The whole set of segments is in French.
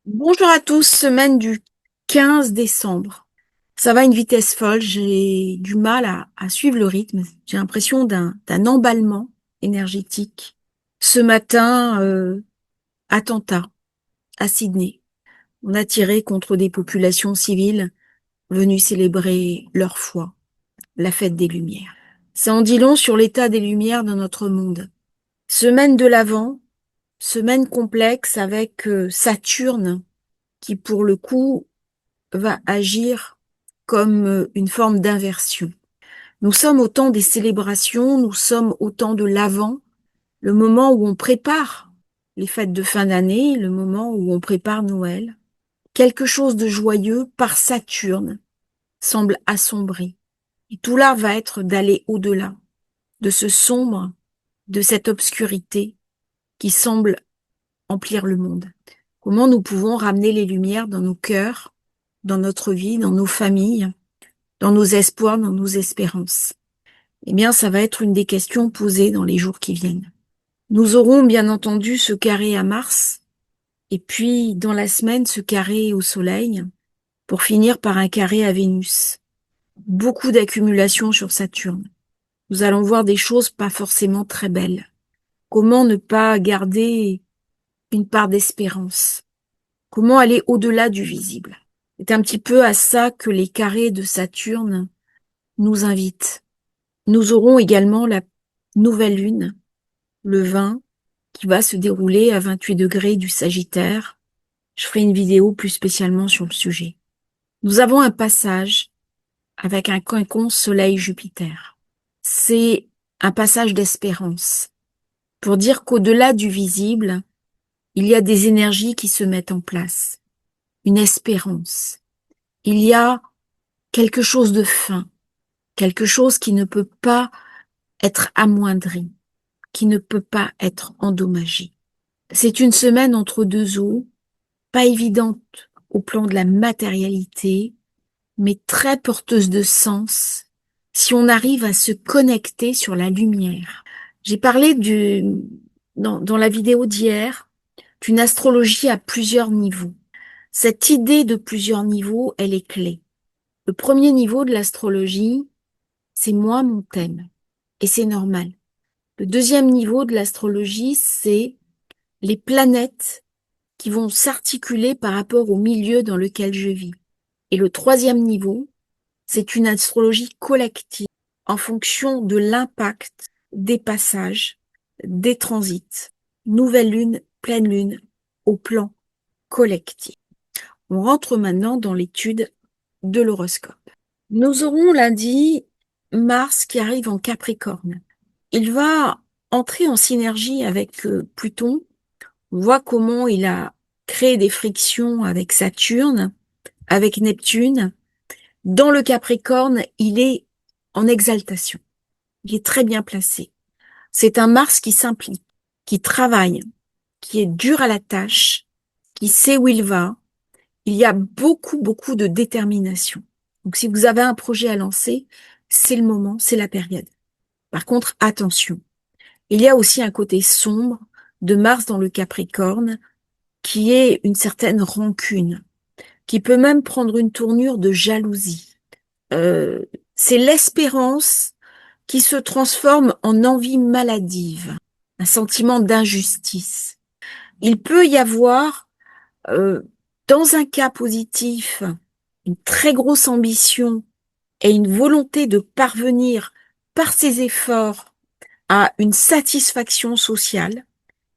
Bonjour à tous, semaine du 15 décembre. Ça va à une vitesse folle, j'ai du mal à suivre le rythme. J'ai l'impression d'un emballement énergétique. Ce matin, attentat à Sydney. On a tiré contre des populations civiles venues célébrer leur foi, la fête des Lumières. Ça en dit long sur l'état des Lumières dans notre monde. Semaine de l'Avent, semaine complexe avec Saturne qui pour le coup va agir comme une forme d'inversion. Nous sommes au temps des célébrations, nous sommes au temps de l'Avent, le moment où on prépare les fêtes de fin d'année, le moment où on prépare Noël. Quelque chose de joyeux par Saturne semble assombri. Et tout l'art va être d'aller au-delà de ce sombre, de cette obscurité qui semble emplir le monde. Comment nous pouvons ramener les lumières dans nos cœurs, dans notre vie, dans nos familles, dans nos espoirs, dans nos espérances? Eh bien, ça va être une des questions posées dans les jours qui viennent. Nous aurons bien entendu ce carré à Mars, et puis dans la semaine ce carré au Soleil, pour finir par un carré à Vénus. Beaucoup d'accumulation sur Saturne. Nous allons voir des choses pas forcément très belles. Comment ne pas garder une part d'espérance? Comment aller au-delà du visible? C'est un petit peu à ça que les carrés de Saturne nous invitent. Nous aurons également la nouvelle lune, le 20, qui va se dérouler à 28 degrés du Sagittaire. Je ferai une vidéo plus spécialement sur le sujet. Nous avons un passage avec un quinconce Soleil-Jupiter. C'est un passage d'espérance pour dire qu'au-delà du visible, il y a des énergies qui se mettent en place, une espérance. Il y a quelque chose de fin, quelque chose qui ne peut pas être amoindri, qui ne peut pas être endommagé. C'est une semaine entre deux eaux, pas évidente au plan de la matérialité, mais très porteuse de sens si on arrive à se connecter sur la lumière. J'ai parlé dans la vidéo d'hier d'une astrologie à plusieurs niveaux. Cette idée de plusieurs niveaux, elle est clé. Le premier niveau de l'astrologie, c'est moi, mon thème. Et c'est normal. Le deuxième niveau de l'astrologie, c'est les planètes qui vont s'articuler par rapport au milieu dans lequel je vis. Et le troisième niveau, c'est une astrologie collective en fonction de l'impact des passages, des transits, nouvelle lune, pleine lune, au plan collectif. On rentre maintenant dans l'étude de l'horoscope. Nous aurons lundi Mars qui arrive en Capricorne. Il va entrer en synergie avec Pluton. On voit comment il a créé des frictions avec Saturne, avec Neptune. Dans le Capricorne, il est en exaltation. Il est très bien placé. C'est un Mars qui s'implique, qui travaille, qui est dur à la tâche, qui sait où il va. Il y a beaucoup, beaucoup de détermination. Donc, si vous avez un projet à lancer, c'est le moment, c'est la période. Par contre, attention. Il y a aussi un côté sombre de Mars dans le Capricorne qui est une certaine rancune, qui peut même prendre une tournure de jalousie. Euh, c'est l'espérance qui se transforme en envie maladive, un sentiment d'injustice. Il peut y avoir, euh, dans un cas positif, une très grosse ambition et une volonté de parvenir par ses efforts à une satisfaction sociale,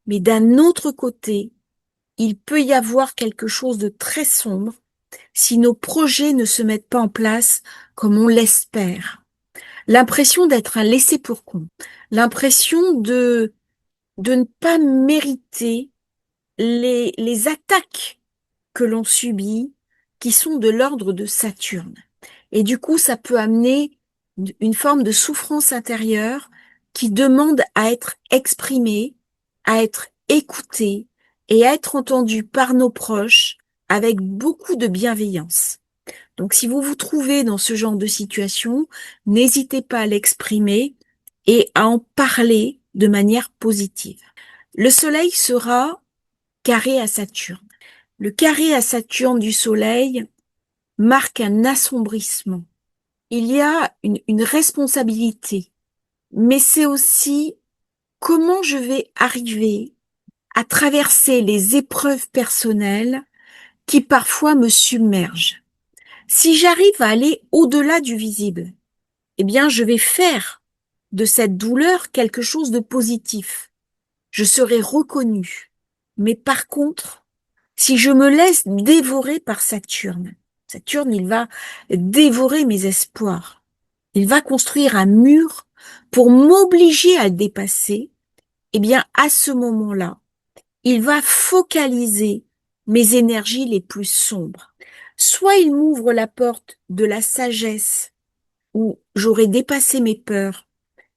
mais d'un autre côté, il peut y avoir quelque chose de très sombre si nos projets ne se mettent pas en place comme on l'espère. L'impression d'être un laissé-pour-compte, l'impression de ne pas mériter les attaques que l'on subit, qui sont de l'ordre de Saturne. Et du coup, ça peut amener une forme de souffrance intérieure qui demande à être exprimée, à être écoutée et à être entendue par nos proches avec beaucoup de bienveillance. Donc, si vous vous trouvez dans ce genre de situation, n'hésitez pas à l'exprimer et à en parler de manière positive. Le Soleil sera carré à Saturne. Le carré à Saturne du Soleil marque un assombrissement. Il y a une responsabilité, mais c'est aussi comment je vais arriver à traverser les épreuves personnelles qui parfois me submergent. Si j'arrive à aller au-delà du visible, eh bien, je vais faire de cette douleur quelque chose de positif. Je serai reconnue. Mais par contre, si je me laisse dévorer par Saturne, Saturne, il va dévorer mes espoirs. Il va construire un mur pour m'obliger à le dépasser. Eh bien, à ce moment-là, il va focaliser mes énergies les plus sombres. Soit il m'ouvre la porte de la sagesse où j'aurai dépassé mes peurs,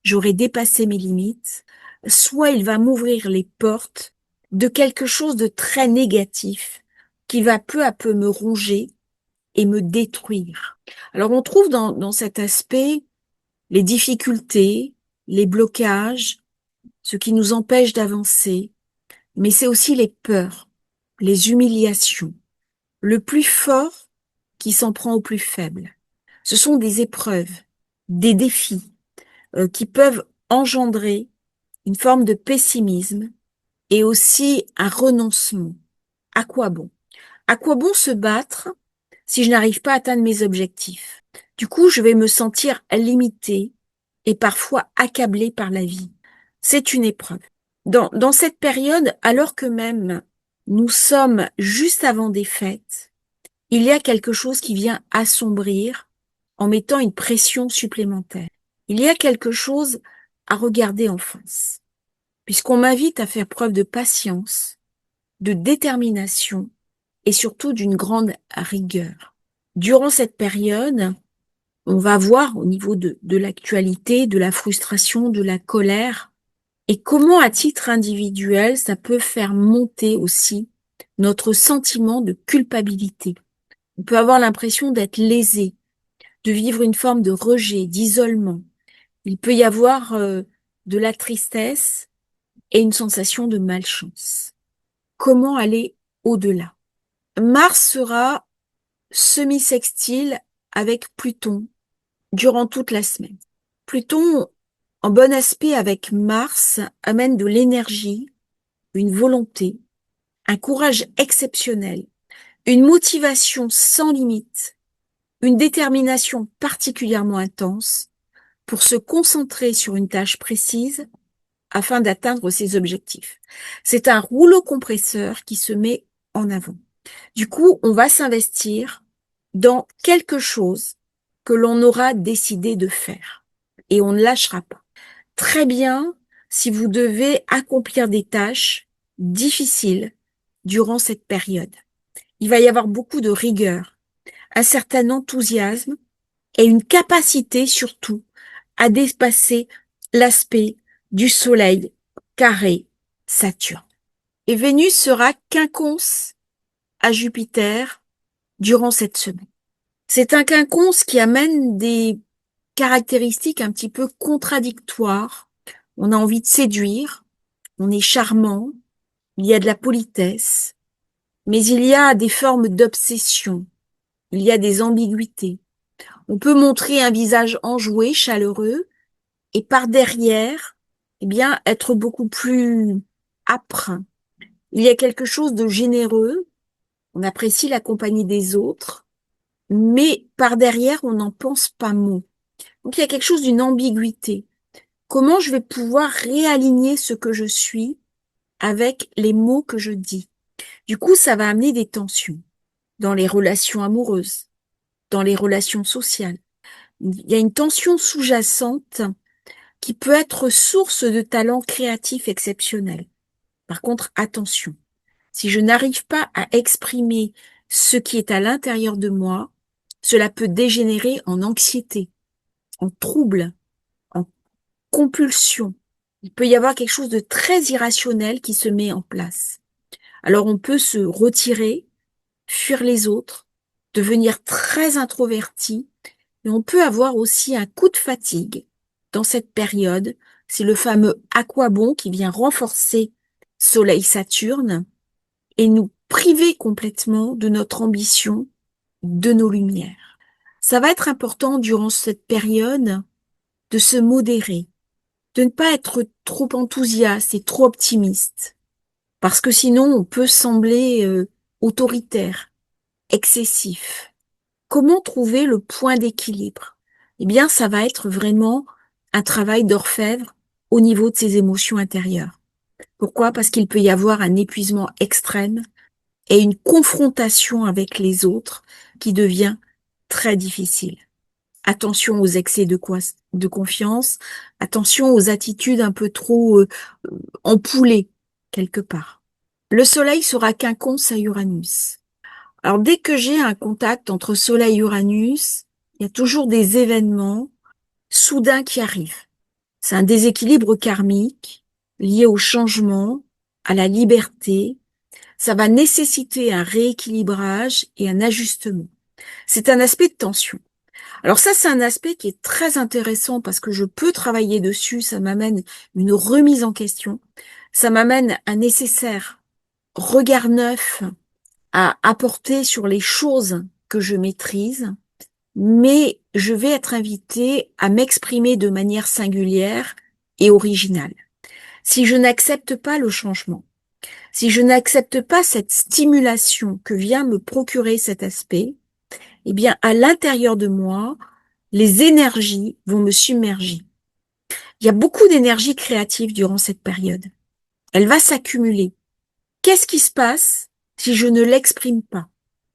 j'aurai dépassé mes limites, soit il va m'ouvrir les portes de quelque chose de très négatif qui va peu à peu me ronger et me détruire. Alors on trouve dans cet aspect les difficultés, les blocages, ce qui nous empêche d'avancer, mais c'est aussi les peurs, les humiliations, le plus fort qui s'en prend au plus faible. Ce sont des épreuves, des défis qui peuvent engendrer une forme de pessimisme et aussi un renoncement. À quoi bon? À quoi bon se battre si je n'arrive pas à atteindre mes objectifs? Du coup, je vais me sentir limitée et parfois accablée par la vie. C'est une épreuve. Dans cette période, alors que même nous sommes juste avant des fêtes, il y a quelque chose qui vient assombrir en mettant une pression supplémentaire. Il y a quelque chose à regarder en face, puisqu'on m'invite à faire preuve de patience, de détermination et surtout d'une grande rigueur. Durant cette période, on va voir au niveau de l'actualité, de la frustration, de la colère, et comment à titre individuel, ça peut faire monter aussi notre sentiment de culpabilité. On peut avoir l'impression d'être lésé, de vivre une forme de rejet, d'isolement. Il peut y avoir de la tristesse et une sensation de malchance. Comment aller au-delà? Mars sera semi-sextile avec Pluton durant toute la semaine. Pluton, en bon aspect avec Mars, amène de l'énergie, une volonté, un courage exceptionnel, une motivation sans limite, une détermination particulièrement intense pour se concentrer sur une tâche précise afin d'atteindre ses objectifs. C'est un rouleau compresseur qui se met en avant. Du coup, on va s'investir dans quelque chose que l'on aura décidé de faire et on ne lâchera pas. Très bien si vous devez accomplir des tâches difficiles durant cette période. Il va y avoir beaucoup de rigueur, un certain enthousiasme et une capacité surtout à dépasser l'aspect du Soleil carré Saturne. Et Vénus sera quinconce à Jupiter durant cette semaine. C'est un quinconce qui amène des caractéristiques un petit peu contradictoires. On a envie de séduire, on est charmant, il y a de la politesse, mais il y a des formes d'obsession, il y a des ambiguïtés. On peut montrer un visage enjoué, chaleureux, et par derrière, eh bien, être beaucoup plus âpre. Il y a quelque chose de généreux, on apprécie la compagnie des autres, mais par derrière, on n'en pense pas mot. Donc, il y a quelque chose d'une ambiguïté. Comment je vais pouvoir réaligner ce que je suis avec les mots que je dis? Du coup, ça va amener des tensions dans les relations amoureuses, dans les relations sociales. Il y a une tension sous-jacente qui peut être source de talents créatifs exceptionnels. Par contre, attention, si je n'arrive pas à exprimer ce qui est à l'intérieur de moi, cela peut dégénérer en anxiété, en trouble, en compulsion. Il peut y avoir quelque chose de très irrationnel qui se met en place. Alors on peut se retirer, fuir les autres, devenir très introverti, et on peut avoir aussi un coup de fatigue dans cette période. C'est le fameux aquabon qui vient renforcer Soleil-Saturne et nous priver complètement de notre ambition, de nos lumières. Ça va être important durant cette période de se modérer, de ne pas être trop enthousiaste et trop optimiste, parce que sinon on peut sembler autoritaire, excessif. Comment trouver le point d'équilibre? Eh bien, ça va être vraiment un travail d'orfèvre au niveau de ses émotions intérieures. Pourquoi? Parce qu'il peut y avoir un épuisement extrême et une confrontation avec les autres qui devient très difficile. Attention aux excès de confiance, attention aux attitudes un peu trop empoulées quelque part. Le Soleil sera quinconce à Uranus. Alors dès que j'ai un contact entre Soleil et Uranus, il y a toujours des événements soudains qui arrivent. C'est un déséquilibre karmique lié au changement, à la liberté. Ça va nécessiter un rééquilibrage et un ajustement. C'est un aspect de tension. Alors ça, c'est un aspect qui est très intéressant parce que je peux travailler dessus. Ça m'amène une remise en question. Ça m'amène un nécessaire regard neuf à apporter sur les choses que je maîtrise. Mais je vais être invitée à m'exprimer de manière singulière et originale. Si je n'accepte pas le changement, si je n'accepte pas cette stimulation que vient me procurer cet aspect, eh bien, à l'intérieur de moi, les énergies vont me submerger. Il y a beaucoup d'énergie créative durant cette période. Elle va s'accumuler. Qu'est-ce qui se passe si je ne l'exprime pas?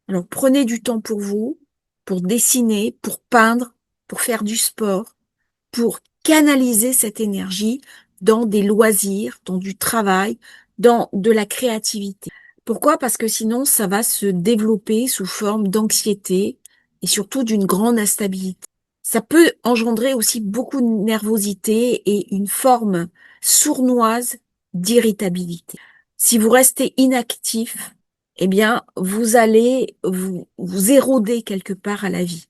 Alors, prenez du temps pour vous, pour dessiner, pour peindre, pour faire du sport, pour canaliser cette énergie dans des loisirs, dans du travail, dans de la créativité. Pourquoi? Parce que sinon, ça va se développer sous forme d'anxiété et surtout d'une grande instabilité. Ça peut engendrer aussi beaucoup de nervosité et une forme sournoise d'irritabilité. Si vous restez inactif, eh bien, vous allez vous éroder quelque part à la vie.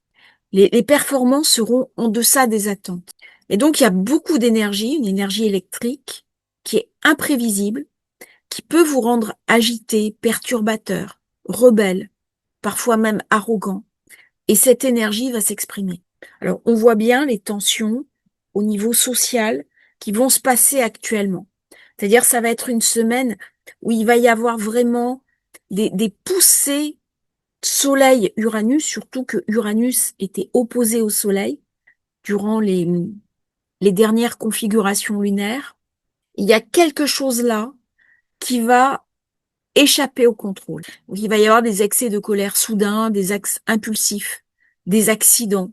Les performances seront en deçà des attentes. Et donc, il y a beaucoup d'énergie, une énergie électrique qui est imprévisible, qui peut vous rendre agité, perturbateur, rebelle, parfois même arrogant. Et cette énergie va s'exprimer. Alors, on voit bien les tensions au niveau social qui vont se passer actuellement. C'est-à-dire, ça va être une semaine où il va y avoir vraiment des poussées Soleil-Uranus, surtout que Uranus était opposé au Soleil durant les dernières configurations lunaires. Il y a quelque chose là qui va échapper au contrôle. Donc, il va y avoir des excès de colère soudains, des axes impulsifs, des accidents,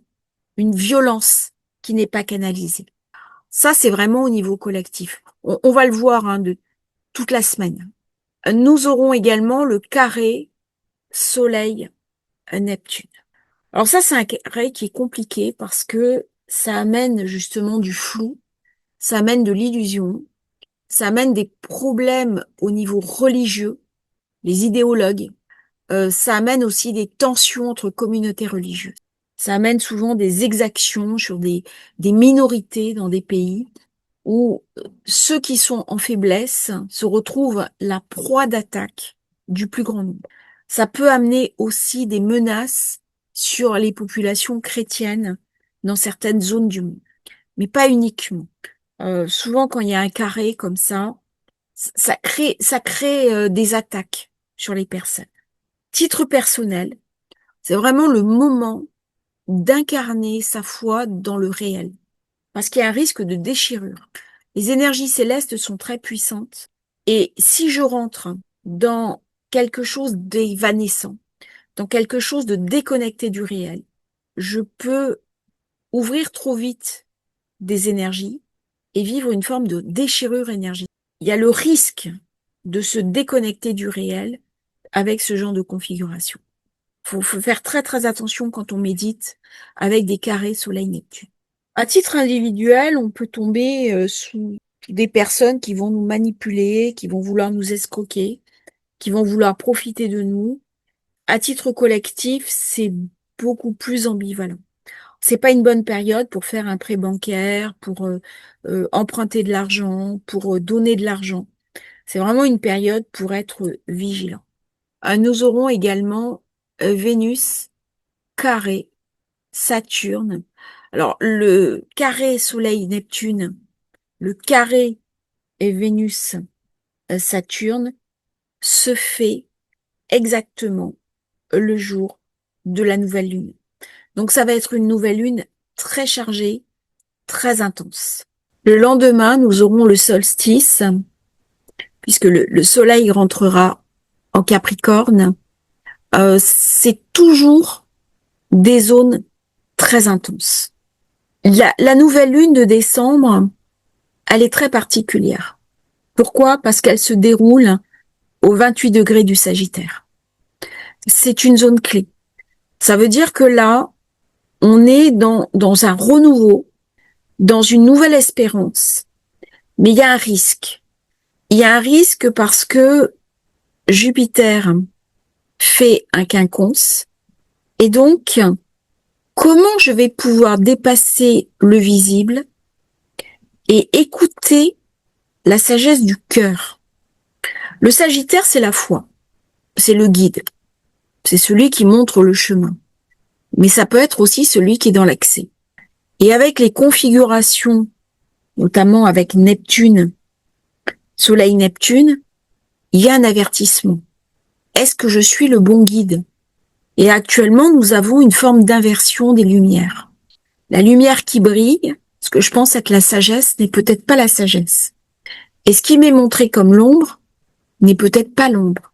une violence qui n'est pas canalisée. Ça, c'est vraiment au niveau collectif. On va le voir de toute la semaine. Nous aurons également le carré Soleil-Neptune. Alors ça, c'est un carré qui est compliqué parce que ça amène justement du flou, ça amène de l'illusion, ça amène des problèmes au niveau religieux, les idéologues, ça amène aussi des tensions entre communautés religieuses. Ça amène souvent des exactions sur des minorités dans des pays où ceux qui sont en faiblesse se retrouvent la proie d'attaque du plus grand nombre. Ça peut amener aussi des menaces sur les populations chrétiennes dans certaines zones du monde, mais pas uniquement. Souvent, quand il y a un carré comme ça crée des attaques sur les personnes. Titre personnel, c'est vraiment le moment d'incarner sa foi dans le réel, parce qu'il y a un risque de déchirure. Les énergies célestes sont très puissantes, et si je rentre dans quelque chose d'évanescent, dans quelque chose de déconnecté du réel, je peux ouvrir trop vite des énergies et vivre une forme de déchirure énergétique. Il y a le risque de se déconnecter du réel avec ce genre de configuration. Faut faire très très attention quand on médite avec des carrés Soleil-Neptune. À titre individuel, on peut tomber sous des personnes qui vont nous manipuler, qui vont vouloir nous escroquer, qui vont vouloir profiter de nous. À titre collectif, c'est beaucoup plus ambivalent. C'est pas une bonne période pour faire un prêt bancaire, pour emprunter de l'argent, pour donner de l'argent. C'est vraiment une période pour être vigilant. Nous aurons également Vénus carré Saturne. Alors, le carré Soleil-Neptune, le carré et Vénus-Saturne se fait exactement le jour de la nouvelle lune. Donc, ça va être une nouvelle lune très chargée, très intense. Le lendemain, nous aurons le solstice, puisque le soleil rentrera en Capricorne. C'est toujours des zones très intenses. La nouvelle lune de décembre, elle est très particulière. Pourquoi? Parce qu'elle se déroule au 28 degrés du Sagittaire. C'est une zone clé. Ça veut dire que là, on est dans un renouveau, dans une nouvelle espérance. Mais il y a un risque. Il y a un risque parce que Jupiter fait un quinconce. Et donc, comment je vais pouvoir dépasser le visible et écouter la sagesse du cœur? Le Sagittaire, c'est la foi. C'est le guide. C'est celui qui montre le chemin. Mais ça peut être aussi celui qui est dans l'accès. Et avec les configurations, notamment avec Neptune, Soleil-Neptune, il y a un avertissement. Est-ce que je suis le bon guide? Et actuellement, nous avons une forme d'inversion des lumières. La lumière qui brille, ce que je pense être la sagesse, n'est peut-être pas la sagesse. Et ce qui m'est montré comme l'ombre, n'est peut-être pas l'ombre.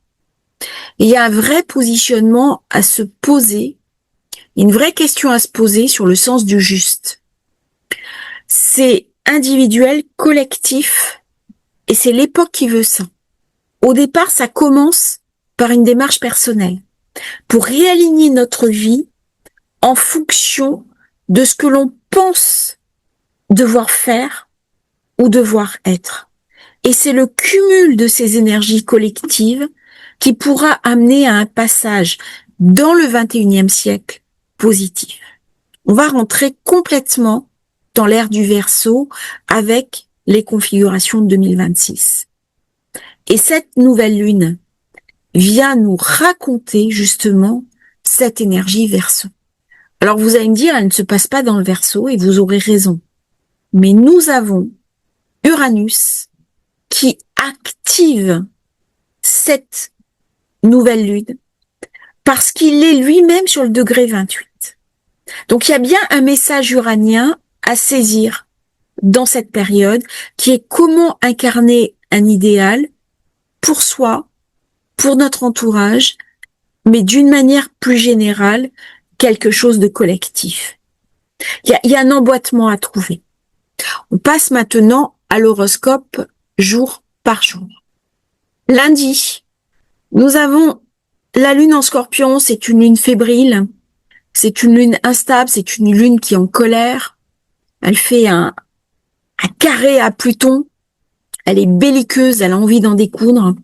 Et il y a un vrai positionnement à se poser, une vraie question à se poser sur le sens du juste. C'est individuel, collectif, et c'est l'époque qui veut ça. Au départ, ça commence par une démarche personnelle, pour réaligner notre vie en fonction de ce que l'on pense devoir faire ou devoir être. Et c'est le cumul de ces énergies collectives qui pourra amener à un passage dans le 21e siècle positif. On va rentrer complètement dans l'ère du Verseau avec les configurations de 2026. Et cette nouvelle lune vient nous raconter justement cette énergie Verseau. Alors vous allez me dire, elle ne se passe pas dans le Verseau et vous aurez raison. Mais nous avons Uranus qui active cette nouvelle lune parce qu'il est lui-même sur le degré 28. Donc il y a bien un message uranien à saisir dans cette période qui est comment incarner un idéal pour soi, pour notre entourage, mais d'une manière plus générale, quelque chose de collectif. Il y a un emboîtement à trouver. On passe maintenant à l'horoscope jour par jour. Lundi, nous avons la lune en Scorpion, c'est une lune fébrile, c'est une lune instable, c'est une lune qui est en colère. Elle fait un carré à Pluton, elle est belliqueuse, elle a envie d'en découdre.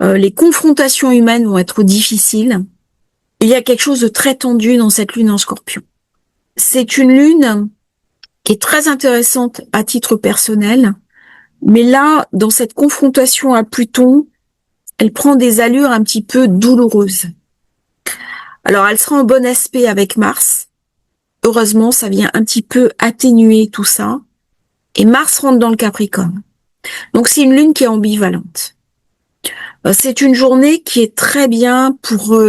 Les confrontations humaines vont être difficiles. Il y a quelque chose de très tendu dans cette lune en Scorpion. C'est une lune qui est très intéressante à titre personnel, mais là, dans cette confrontation à Pluton, elle prend des allures un petit peu douloureuses. Alors, elle sera en bon aspect avec Mars. Heureusement, ça vient un petit peu atténuer tout ça. Et Mars rentre dans le Capricorne. Donc, c'est une lune qui est ambivalente. C'est une journée qui est très bien pour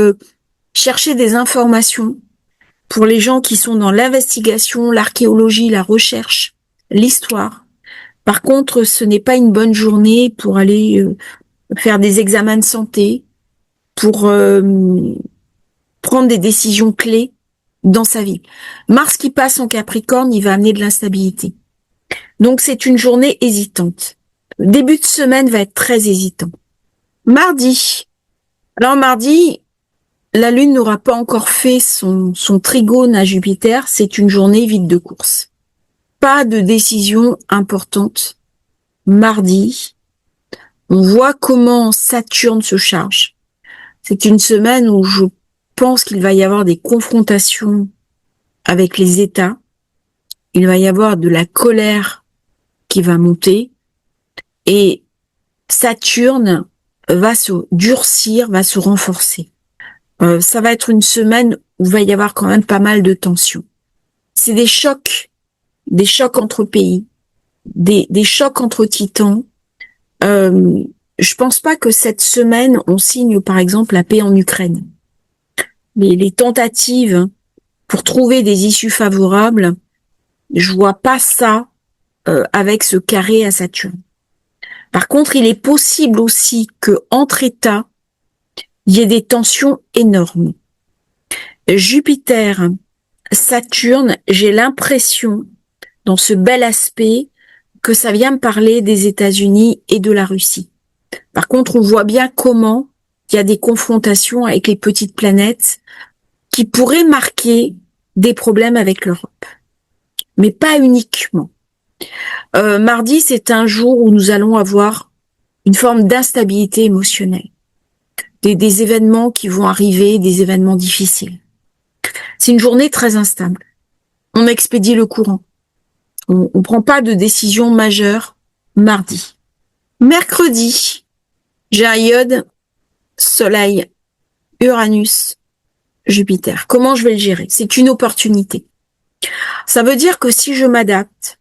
chercher des informations, pour les gens qui sont dans l'investigation, l'archéologie, la recherche, l'histoire. Par contre, ce n'est pas une bonne journée pour aller faire des examens de santé, pour prendre des décisions clés dans sa vie. Mars qui passe en Capricorne, il va amener de l'instabilité. Donc c'est une journée hésitante. Le début de semaine va être très hésitant. Mardi. Alors mardi, la Lune n'aura pas encore fait son trigone à Jupiter, c'est une journée vide de course. Pas de décision importante. Mardi, on voit comment Saturne se charge. C'est une semaine où je pense qu'il va y avoir des confrontations avec les États. Il va y avoir de la colère qui va monter. Et Saturne va se durcir, va se renforcer. Ça va être une semaine où il va y avoir quand même pas mal de tensions. C'est des chocs entre pays, des chocs entre titans. Je pense pas que cette semaine on signe par exemple la paix en Ukraine. Les tentatives pour trouver des issues favorables, je vois pas ça avec ce carré à Saturne. Par contre, il est possible aussi que entre États, il y ait des tensions énormes. Jupiter, Saturne, j'ai l'impression, dans ce bel aspect, que ça vient me parler des États-Unis et de la Russie. Par contre, on voit bien comment il y a des confrontations avec les petites planètes qui pourraient marquer des problèmes avec l'Europe. Mais pas uniquement. Mardi, c'est un jour où nous allons avoir une forme d'instabilité émotionnelle. Des événements qui vont arriver, des événements difficiles. C'est une journée très instable. On expédie le courant. On prend pas de décision majeure mardi. Mercredi, j'ai un iode, Soleil, Uranus, Jupiter. Comment je vais le gérer? C'est une opportunité. Ça veut dire que si je m'adapte,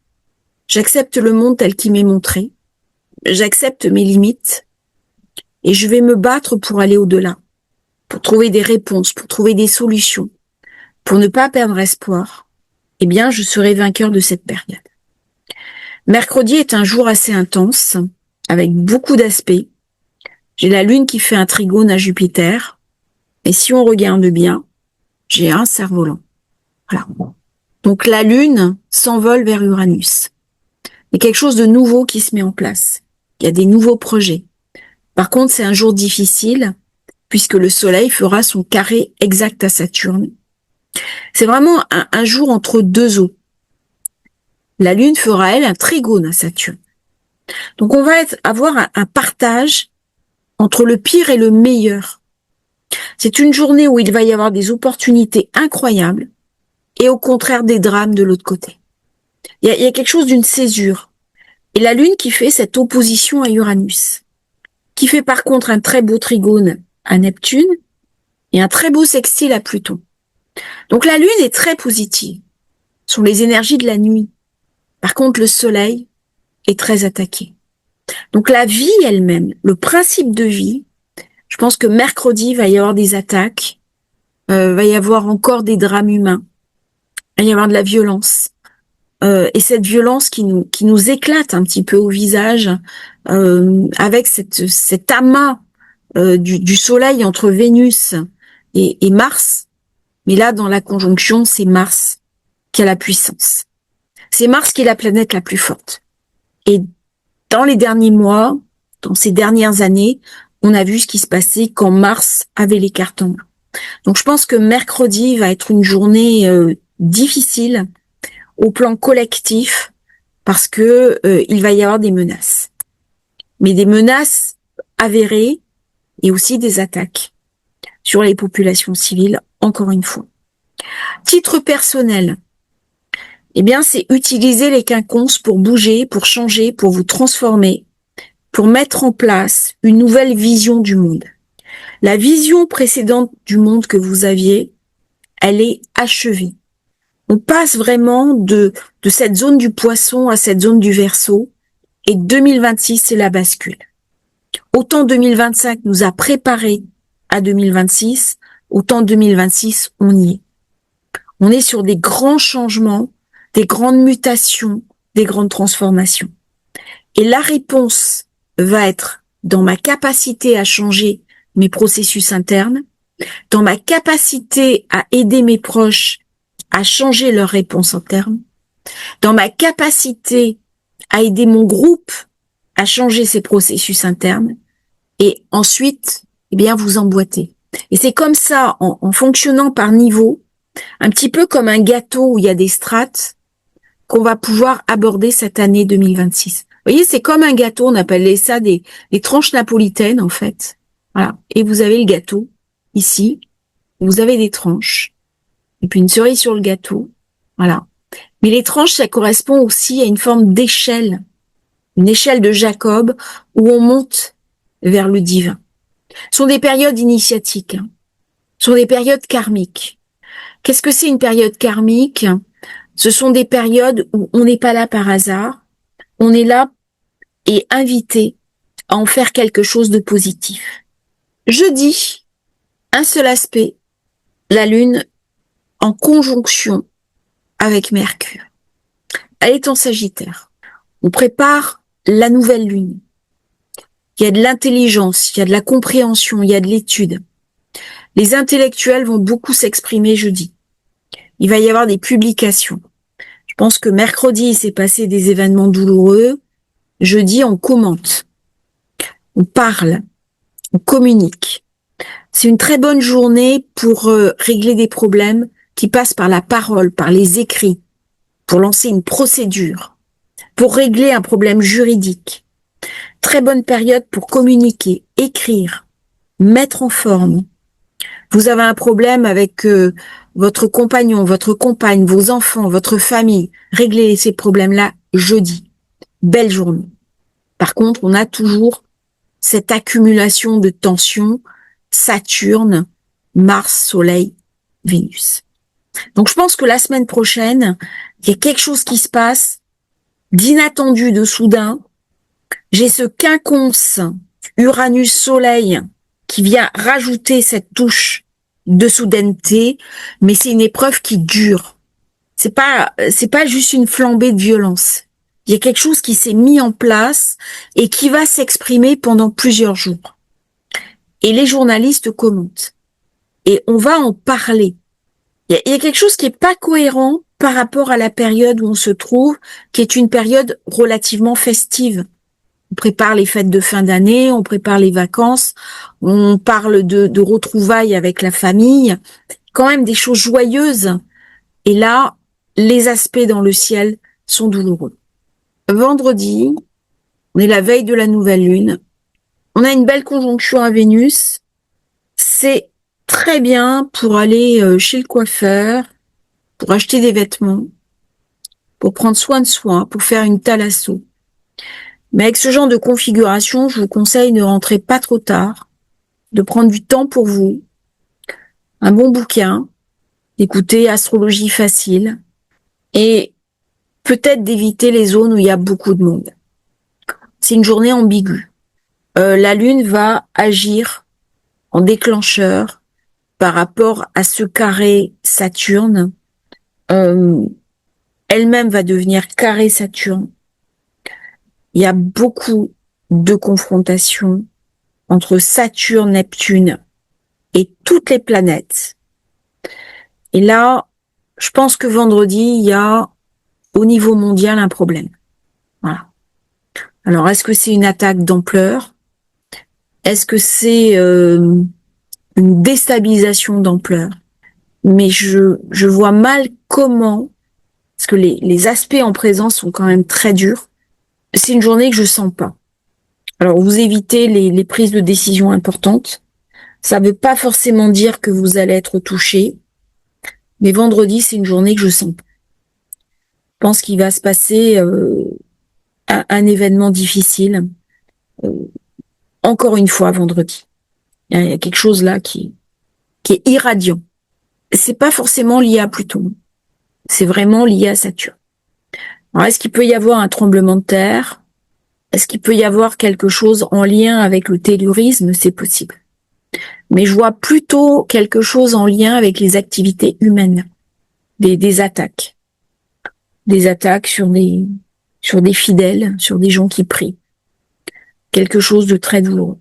j'accepte le monde tel qu'il m'est montré, j'accepte mes limites et je vais me battre pour aller au-delà, pour trouver des réponses, pour trouver des solutions, pour ne pas perdre espoir, eh bien, je serai vainqueur de cette période. Mercredi est un jour assez intense, avec beaucoup d'aspects. J'ai la Lune qui fait un trigone à Jupiter, et si on regarde bien, j'ai un cerf-volant. Voilà. Donc la Lune s'envole vers Uranus. Il y a quelque chose de nouveau qui se met en place. Il y a des nouveaux projets. Par contre, c'est un jour difficile, puisque le Soleil fera son carré exact à Saturne. C'est vraiment un jour entre deux eaux. La Lune fera, elle, un trigone à Saturne. Donc on va avoir un partage entre le pire et le meilleur. C'est une journée où il va y avoir des opportunités incroyables et au contraire des drames de l'autre côté. Il y a quelque chose d'une césure. Et la Lune qui fait cette opposition à Uranus, qui fait par contre un très beau trigone à Neptune et un très beau sextile à Pluton. Donc la Lune est très positive. Ce sont les énergies de la nuit. Par contre, le Soleil est très attaqué. Donc la vie elle-même, le principe de vie, je pense que mercredi, il va y avoir des attaques, va y avoir encore des drames humains, il va y avoir de la violence. Et cette violence qui nous éclate un petit peu au visage, avec cet amas du Soleil entre Vénus et Mars. Mais là, dans la conjonction, c'est Mars qui a la puissance. C'est Mars qui est la planète la plus forte. Et dans les derniers mois, dans ces dernières années, on a vu ce qui se passait quand Mars avait les cartes en main. Donc je pense que mercredi va être une journée difficile au plan collectif parce que il va y avoir des menaces. Mais des menaces avérées et aussi des attaques sur les populations civiles, encore une fois. Titre personnel, eh bien c'est utiliser les quinconces pour bouger, pour changer, pour vous transformer, pour mettre en place une nouvelle vision du monde. La vision précédente du monde que vous aviez, elle est achevée. On passe vraiment de cette zone du poisson à cette zone du Verseau, et 2026, c'est la bascule. Autant 2025 nous a préparés à 2026, autant 2026, on y est. On est sur des grands changements, des grandes mutations, des grandes transformations. Et la réponse va être dans ma capacité à changer mes processus internes, dans ma capacité à aider mes proches à changer leurs réponses internes, dans ma capacité à aider mon groupe à changer ses processus internes, et ensuite, eh bien, vous emboîtez. Et c'est comme ça, en fonctionnant par niveau, un petit peu comme un gâteau où il y a des strates, qu'on va pouvoir aborder cette année 2026. Vous voyez, c'est comme un gâteau, on appelle ça des tranches napolitaines, en fait. Voilà. Et vous avez le gâteau, ici. Vous avez des tranches. Et puis une cerise sur le gâteau. Voilà. Mais les tranches, ça correspond aussi à une forme d'échelle. Une échelle de Jacob où on monte vers le divin. Ce sont des périodes initiatiques, hein. Ce sont des périodes karmiques. Qu'est-ce que c'est une période karmique? Ce sont des périodes où on n'est pas là par hasard, on est là et invité à en faire quelque chose de positif. Jeudi, un seul aspect, la Lune en conjonction avec Mercure. Elle est en Sagittaire. On prépare la nouvelle Lune. Il y a de l'intelligence, il y a de la compréhension, il y a de l'étude. Les intellectuels vont beaucoup s'exprimer jeudi. Il va y avoir des publications. Je pense que mercredi, il s'est passé des événements douloureux. Jeudi, on commente, on parle, on communique. C'est une très bonne journée pour régler des problèmes qui passent par la parole, par les écrits, pour lancer une procédure, pour régler un problème juridique. Très bonne période pour communiquer, écrire, mettre en forme. Vous avez un problème avec votre compagnon, votre compagne, vos enfants, votre famille. Réglez ces problèmes-là jeudi. Belle journée. Par contre, on a toujours cette accumulation de tensions, Saturne, Mars, Soleil, Vénus. Donc je pense que la semaine prochaine, il y a quelque chose qui se passe d'inattendu, de soudain. J'ai ce quinconce Uranus-Soleil qui vient rajouter cette touche de soudaineté, mais c'est une épreuve qui dure. C'est pas juste une flambée de violence. Il y a quelque chose qui s'est mis en place et qui va s'exprimer pendant plusieurs jours. Et les journalistes commentent. Et on va en parler. Il y a quelque chose qui est pas cohérent par rapport à la période où on se trouve, qui est une période relativement festive. On prépare les fêtes de fin d'année, on prépare les vacances, on parle de retrouvailles avec la famille, quand même des choses joyeuses. Et là, les aspects dans le ciel sont douloureux. Vendredi, on est la veille de la nouvelle lune. On a une belle conjonction à Vénus. C'est très bien pour aller chez le coiffeur, pour acheter des vêtements, pour prendre soin de soi, pour faire une thalasso. Mais avec ce genre de configuration, je vous conseille de ne rentrer pas trop tard, de prendre du temps pour vous, un bon bouquin, d'écouter Astrologie facile et peut-être d'éviter les zones où il y a beaucoup de monde. C'est une journée ambiguë. La Lune va agir en déclencheur par rapport à ce carré Saturne. Elle-même va devenir carré Saturne. Il y a beaucoup de confrontations entre Saturne, Neptune et toutes les planètes. Et là, je pense que vendredi, il y a au niveau mondial un problème. Voilà. Alors, est-ce que c'est une attaque d'ampleur? Est-ce que c'est une déstabilisation d'ampleur? Mais je vois mal comment, parce que les aspects en présence sont quand même très durs. C'est une journée que je sens pas. Alors, vous évitez les prises de décision importantes. Ça veut pas forcément dire que vous allez être touché. Mais vendredi, c'est une journée que je sens pas. Je pense qu'il va se passer un événement difficile. Encore une fois, vendredi. Il y a quelque chose là qui est irradiant. C'est pas forcément lié à Pluton. C'est vraiment lié à Saturne. Alors, est-ce qu'il peut y avoir un tremblement de terre? Est-ce qu'il peut y avoir quelque chose en lien avec le tellurisme? C'est possible. Mais je vois plutôt quelque chose en lien avec les activités humaines. Des attaques. Des attaques sur des fidèles, sur des gens qui prient. Quelque chose de très douloureux.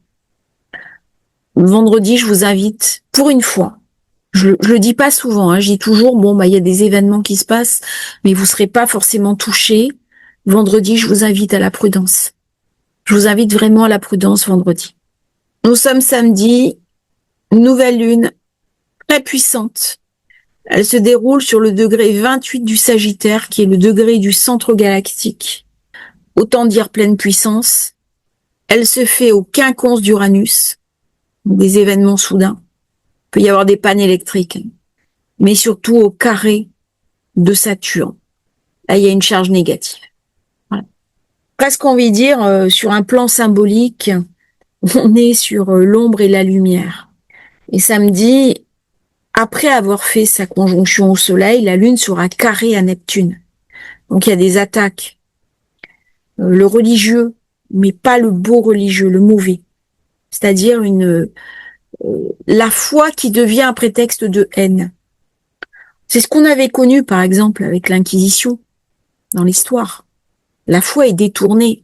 Vendredi, je vous invite, pour une fois, je le dis pas souvent, hein, je dis toujours, il y a des événements qui se passent, mais vous serez pas forcément touchés. Vendredi, je vous invite à la prudence. Je vous invite vraiment à la prudence vendredi. Nous sommes samedi, nouvelle lune, très puissante. Elle se déroule sur le degré 28 du Sagittaire, qui est le degré du centre galactique. Autant dire pleine puissance. Elle se fait au quinconce d'Uranus, des événements soudains. Il peut y avoir des pannes électriques, mais surtout au carré de Saturne. Là, il y a une charge négative. Voilà. Presque envie de dire, sur un plan symbolique, on est sur l'ombre et la lumière. Et samedi, après avoir fait sa conjonction au Soleil, la Lune sera carrée à Neptune. Donc il y a des attaques. Le religieux, mais pas le beau religieux, le mauvais. C'est-à-dire la foi qui devient un prétexte de haine. C'est ce qu'on avait connu, par exemple, avec l'Inquisition, dans l'histoire. La foi est détournée.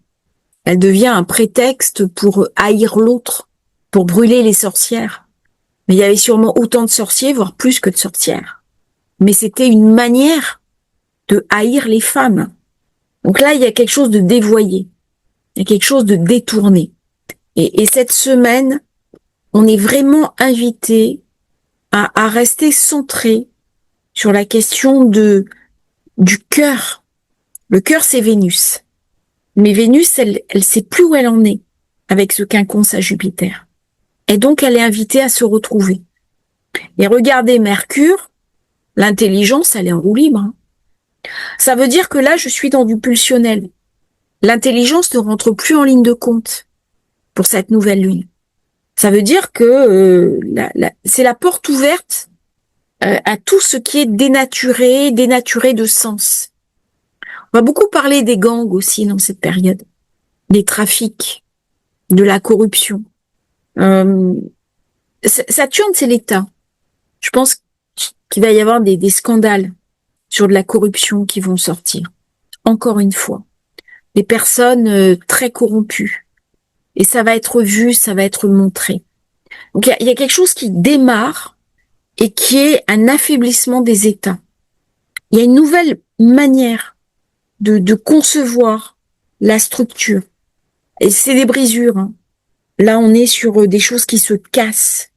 Elle devient un prétexte pour haïr l'autre, pour brûler les sorcières. Mais il y avait sûrement autant de sorciers, voire plus que de sorcières. Mais c'était une manière de haïr les femmes. Donc là, il y a quelque chose de dévoyé. Il y a quelque chose de détourné. Et cette semaine, on est vraiment invité à rester centré sur la question du cœur. Le cœur, c'est Vénus. Mais Vénus, elle sait plus où elle en est avec ce quinconce à Jupiter. Et donc, elle est invitée à se retrouver. Et regardez Mercure, l'intelligence, elle est en roue libre. Ça veut dire que là, je suis dans du pulsionnel. L'intelligence ne rentre plus en ligne de compte pour cette nouvelle lune. Ça veut dire que c'est la porte ouverte à tout ce qui est dénaturé de sens. On va beaucoup parler des gangs aussi dans cette période, des trafics, de la corruption. Saturne, c'est l'État. Je pense qu'il va y avoir des scandales sur de la corruption qui vont sortir. Encore une fois, des personnes très corrompues. Et ça va être vu, ça va être montré. Donc il y a quelque chose qui démarre et qui est un affaiblissement des États. Il y a une nouvelle manière de concevoir la structure. Et c'est des brisures. Hein. Là, on est sur des choses qui se cassent.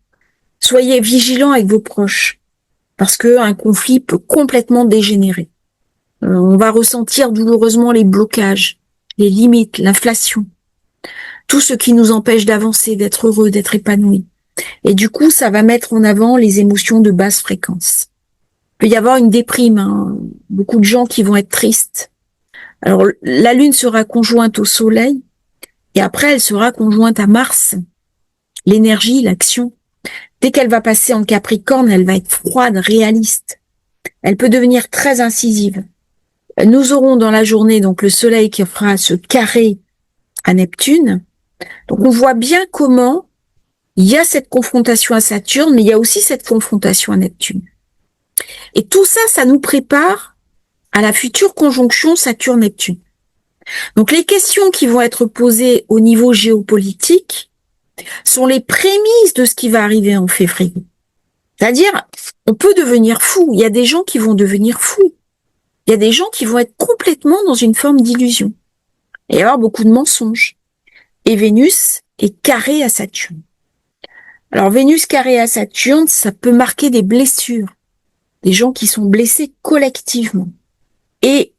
Soyez vigilants avec vos proches, parce que un conflit peut complètement dégénérer. On va ressentir douloureusement les blocages, les limites, l'inflation, tout ce qui nous empêche d'avancer, d'être heureux, d'être épanoui. Et du coup, ça va mettre en avant les émotions de basse fréquence. Il peut y avoir une déprime, hein. Beaucoup de gens qui vont être tristes. Alors, la Lune sera conjointe au Soleil, et après, elle sera conjointe à Mars. L'énergie, l'action. Dès qu'elle va passer en Capricorne, elle va être froide, réaliste. Elle peut devenir très incisive. Nous aurons dans la journée donc le Soleil qui fera ce carré à Neptune. Donc, on voit bien comment il y a cette confrontation à Saturne, mais il y a aussi cette confrontation à Neptune. Et tout ça, ça nous prépare à la future conjonction Saturne-Neptune. Donc les questions qui vont être posées au niveau géopolitique sont les prémices de ce qui va arriver en février. C'est-à-dire, on peut devenir fou. Il y a des gens qui vont devenir fous. Il y a des gens qui vont être complètement dans une forme d'illusion. Il va y avoir beaucoup de mensonges. Et Vénus est carrée à Saturne. Alors Vénus carrée à Saturne, ça peut marquer des blessures. Des gens qui sont blessés collectivement. Et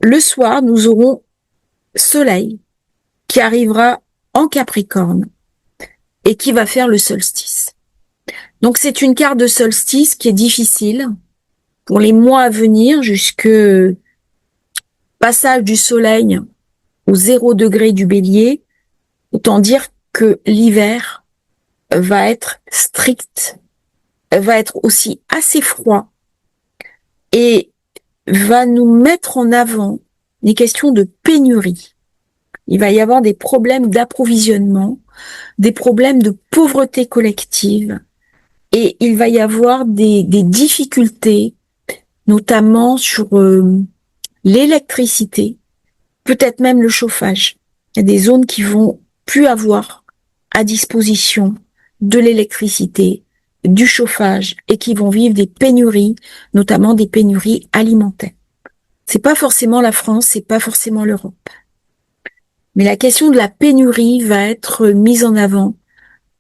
le soir, nous aurons Soleil qui arrivera en Capricorne et qui va faire le solstice. Donc c'est une carte de solstice qui est difficile pour les mois à venir jusque passage du Soleil au 0 degré du Bélier. Autant dire que l'hiver va être strict, va être aussi assez froid et va nous mettre en avant des questions de pénurie. Il va y avoir des problèmes d'approvisionnement, des problèmes de pauvreté collective et il va y avoir des difficultés, notamment sur l'électricité, peut-être même le chauffage. Il y a des zones qui vont plus avoir à disposition de l'électricité, du chauffage et qui vont vivre des pénuries, notamment des pénuries alimentaires. C'est pas forcément la France, c'est pas forcément l'Europe. Mais la question de la pénurie va être mise en avant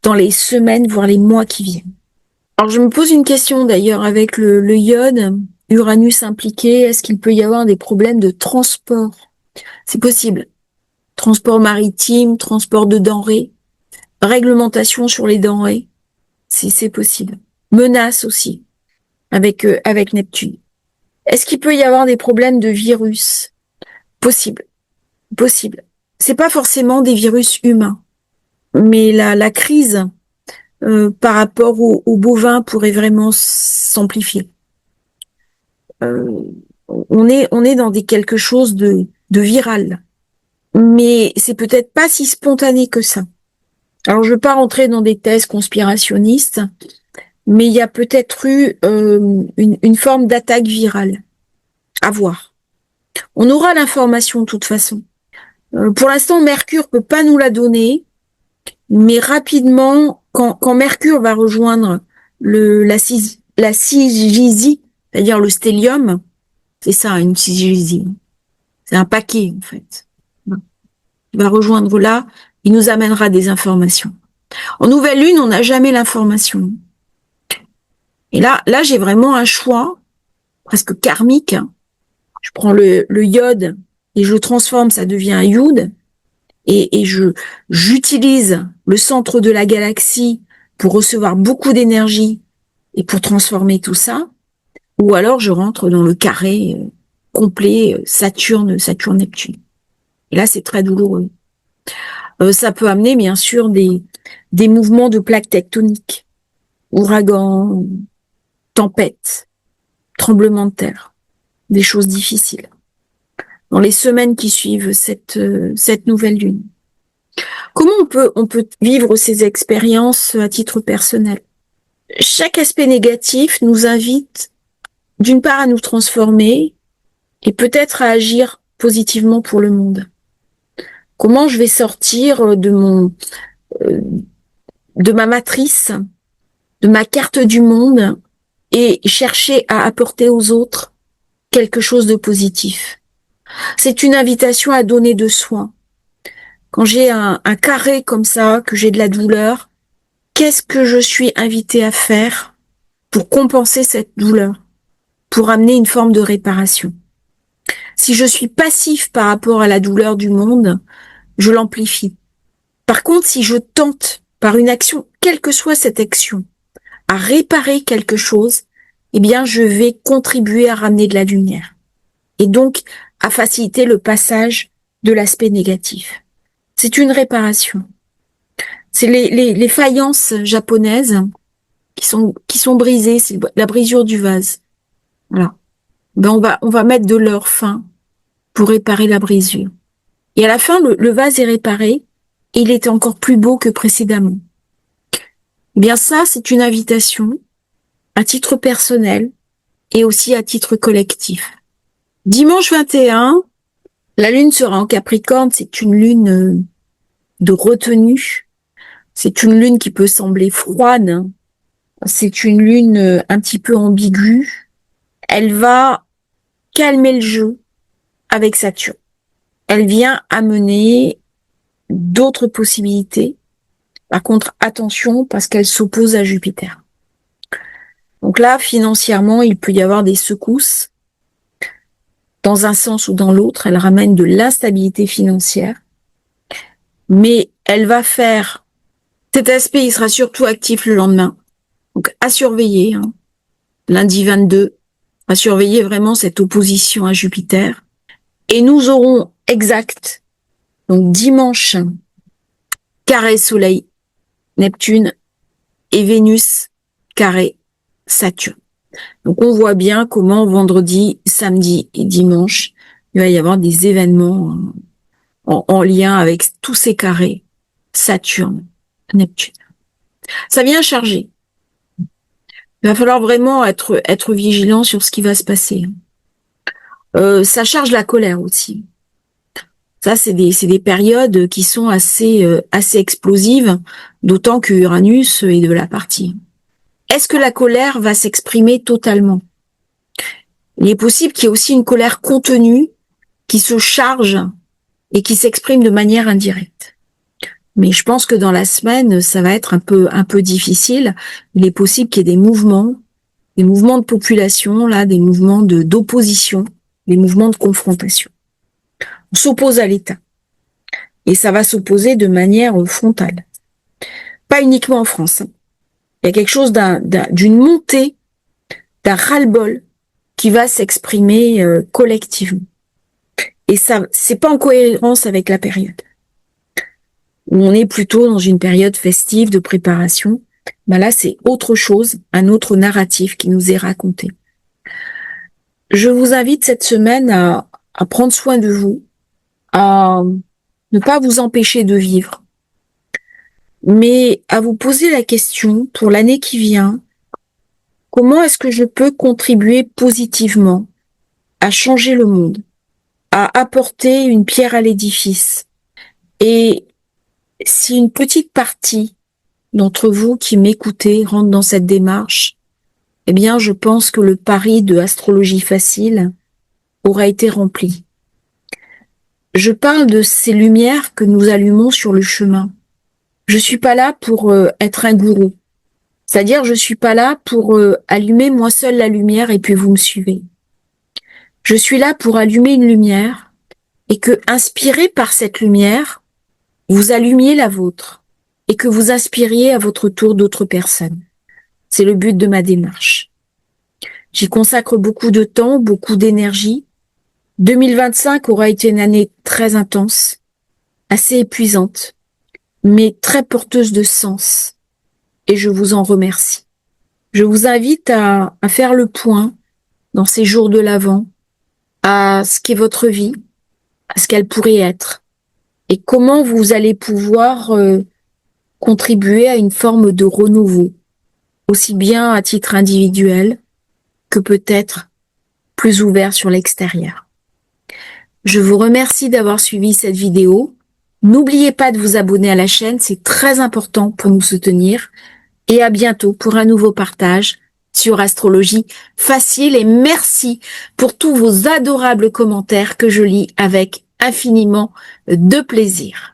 dans les semaines, voire les mois qui viennent. Alors je me pose une question d'ailleurs avec le iode, Uranus impliqué, est-ce qu'il peut y avoir des problèmes de transport? C'est possible. Transport maritime, transport de denrées, réglementation sur les denrées, c'est possible. Menace aussi avec Neptune. Est-ce qu'il peut y avoir des problèmes de virus? Possible. C'est pas forcément des virus humains. mais la crise par rapport au bovin pourrait vraiment s'amplifier. On est dans quelque chose de viral, mais c'est peut-être pas si spontané que ça. Alors je veux pas rentrer dans des thèses conspirationnistes, mais il y a peut-être eu une forme d'attaque virale à voir. On aura l'information de toute façon. Pour l'instant, Mercure peut pas nous la donner, mais rapidement, quand Mercure va rejoindre la sygisie, c'est-à-dire le stellium, c'est ça, une sygisie. C'est un paquet, en fait. Il va rejoindre là, il nous amènera des informations. En nouvelle lune, on n'a jamais l'information. Et là, j'ai vraiment un choix, presque karmique. Je prends le iode et je le transforme, ça devient un yud. Et j'utilise le centre de la galaxie pour recevoir beaucoup d'énergie et pour transformer tout ça. Ou alors, je rentre dans le carré complet Saturne-Neptune. Et là, c'est très douloureux. Ça peut amener, bien sûr, des mouvements de plaques tectoniques, ouragans, tempêtes, tremblements de terre, des choses difficiles. Dans les semaines qui suivent cette nouvelle lune. Comment on peut vivre ces expériences à titre personnel? Chaque aspect négatif nous invite d'une part à nous transformer et peut-être à agir positivement pour le monde. Comment je vais sortir de ma matrice, de ma carte du monde et chercher à apporter aux autres quelque chose de positif. C'est une invitation à donner de soi. Quand j'ai un carré comme ça, que j'ai de la douleur, qu'est-ce que je suis invitée à faire pour compenser cette douleur, pour amener une forme de réparation? Si je suis passif par rapport à la douleur du monde, je l'amplifie. Par contre, si je tente par une action, quelle que soit cette action, à réparer quelque chose, eh bien, je vais contribuer à ramener de la lumière. Et donc, à faciliter le passage de l'aspect négatif. C'est une réparation. C'est les faïences japonaises qui sont brisées, c'est la brisure du vase. Voilà. Ben on va mettre de l'or fin pour réparer la brisure. Et à la fin, le vase est réparé et il est encore plus beau que précédemment. Eh bien ça, c'est une invitation à titre personnel et aussi à titre collectif. Dimanche 21, la lune sera en Capricorne, c'est une lune de retenue. C'est une lune qui peut sembler froide. C'est une lune un petit peu ambiguë. Elle va calmer le jeu avec Saturne. Elle vient amener d'autres possibilités. Par contre, attention, parce qu'elle s'oppose à Jupiter. Donc là, financièrement, il peut y avoir des secousses. Dans un sens ou dans l'autre, elle ramène de l'instabilité financière. Mais elle va faire... Cet aspect, il sera surtout actif le lendemain. Donc, à surveiller. Lundi 22, à surveiller vraiment cette opposition à Jupiter. Et nous aurons exact, donc dimanche, carré Soleil, Neptune, et Vénus, carré Saturne. Donc on voit bien comment vendredi, samedi et dimanche, il va y avoir des événements en lien avec tous ces carrés, Saturne, Neptune. Ça vient charger. Il va falloir vraiment être vigilant sur ce qui va se passer. Ça charge la colère aussi. Ça, c'est des périodes qui sont assez explosives, d'autant que Uranus est de la partie. Est-ce que la colère va s'exprimer totalement? Il est possible qu'il y ait aussi une colère contenue qui se charge et qui s'exprime de manière indirecte. Mais je pense que dans la semaine, ça va être un peu difficile. Il est possible qu'il y ait des mouvements de population, là, des mouvements d'opposition, des mouvements de confrontation. On s'oppose à l'État. Et ça va s'opposer de manière frontale. Pas uniquement en France. Il y a quelque chose d'une montée, d'un ras-le-bol qui va s'exprimer collectivement. Et ça, c'est pas en cohérence avec la période. où on est plutôt dans une période festive de préparation. Ben là, c'est autre chose, un autre narratif qui nous est raconté. Je vous invite cette semaine à prendre soin de vous, à ne pas vous empêcher de vivre, mais à vous poser la question pour l'année qui vient, comment est-ce que je peux contribuer positivement à changer le monde, à apporter une pierre à l'édifice? Et si une petite partie d'entre vous qui m'écoutez rentre dans cette démarche, eh bien, je pense que le pari de Astrologie Facile aura été rempli. Je parle de ces lumières que nous allumons sur le chemin. Je suis pas là pour être un gourou. C'est-à-dire, je suis pas là pour allumer moi seule la lumière et puis vous me suivez. Je suis là pour allumer une lumière et que, inspiré par cette lumière, vous allumiez la vôtre et que vous inspiriez à votre tour d'autres personnes. C'est le but de ma démarche. J'y consacre beaucoup de temps, beaucoup d'énergie. 2025 aura été une année très intense, assez épuisante, mais très porteuse de sens. Et je vous en remercie. Je vous invite à faire le point dans ces jours de l'Avent, à ce qu'est votre vie, à ce qu'elle pourrait être, et comment vous allez pouvoir contribuer à une forme de renouveau, aussi bien à titre individuel que peut-être plus ouvert sur l'extérieur. Je vous remercie d'avoir suivi cette vidéo. N'oubliez pas de vous abonner à la chaîne, c'est très important pour nous soutenir. Et à bientôt pour un nouveau partage sur Astrologie Facile. Et merci pour tous vos adorables commentaires que je lis avec infiniment de plaisir.